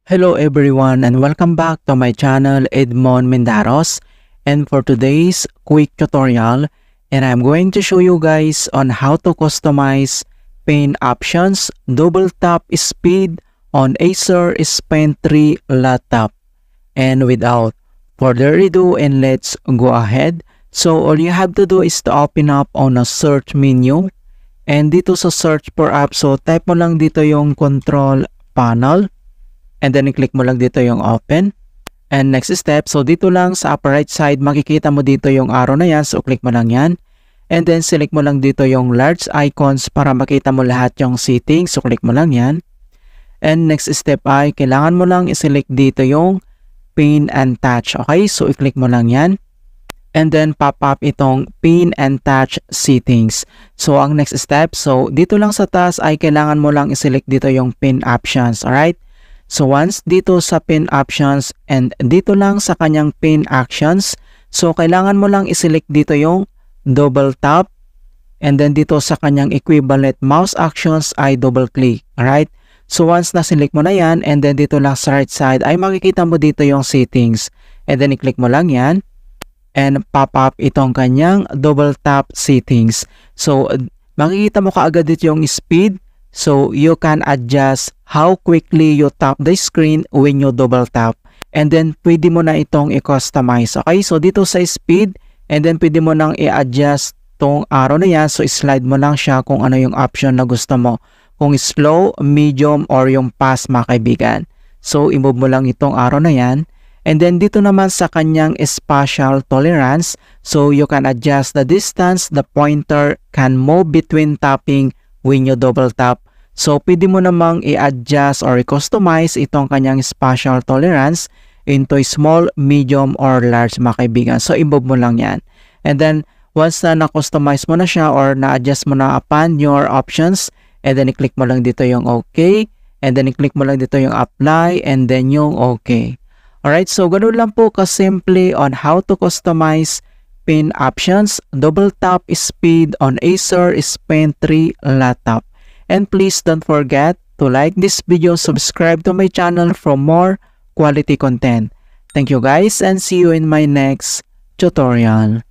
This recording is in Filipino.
Hello everyone and welcome back to my channel Edmond Mendaros, and for today's quick tutorial I'm going to show you guys on how to customize pen options double tap speed on Acer Pen 3 laptop. And without further ado, and let's go ahead. So all you have to do is to open up on a search menu, and dito sa search for app, so type mo lang dito yung control panel. And then i-click mo lang dito yung open. And next step, so dito lang sa upper right side, makikita mo dito yung arrow na yan. So click mo lang yan. And then select mo lang dito yung large icons para makita mo lahat yung settings. So click mo lang yan. And next step ay, kailangan mo lang i-select dito yung Pin and Touch. Okay, so i-click mo lang yan. And then pop up itong Pin and Touch settings. So ang next step, so dito lang sa taas ay kailangan mo lang i-select dito yung Pin options. Alright? So once dito sa pin options and dito lang sa kanyang pin actions, so kailangan mo lang i-select dito yung double tap, and then dito sa kanyang equivalent mouse actions ay double click. Alright? So once na-select mo na yan, and then dito lang sa right side ay makikita mo dito yung settings, and then i-click mo lang yan and pop up itong kanyang double tap settings. So makikita mo kaagad dito yung speed. So you can adjust how quickly you tap the screen when you double tap. And then pwede mo na itong i-customize. Okay, so dito sa speed, and then pwede mo nang i-adjust tong arrow na yan. So slide mo lang siya kung ano yung option na gusto mo. Kung slow, medium, or yung fast, mga kaibigan. So i-move mo lang itong arrow na yan. And then dito naman sa kanyang spatial tolerance, so you can adjust the distance the pointer can move between tapping when you double tap. So pwede mo namang i-adjust or i-customize itong kanyang spatial tolerance into small, medium, or large, mga kaibigan. So i-move mo lang yan. And then once na na-customize mo na siya or na-adjust mo na upon your options, and then i-click mo lang dito yung OK, and then i-click mo lang dito yung apply, and then yung OK. Alright, so ganun lang po kasimple on how to customize pin options double tap speed on Acer Pen 3 laptop. And please don't forget to like this video, subscribe to my channel for more quality content. Thank you guys, and see you in my next tutorial.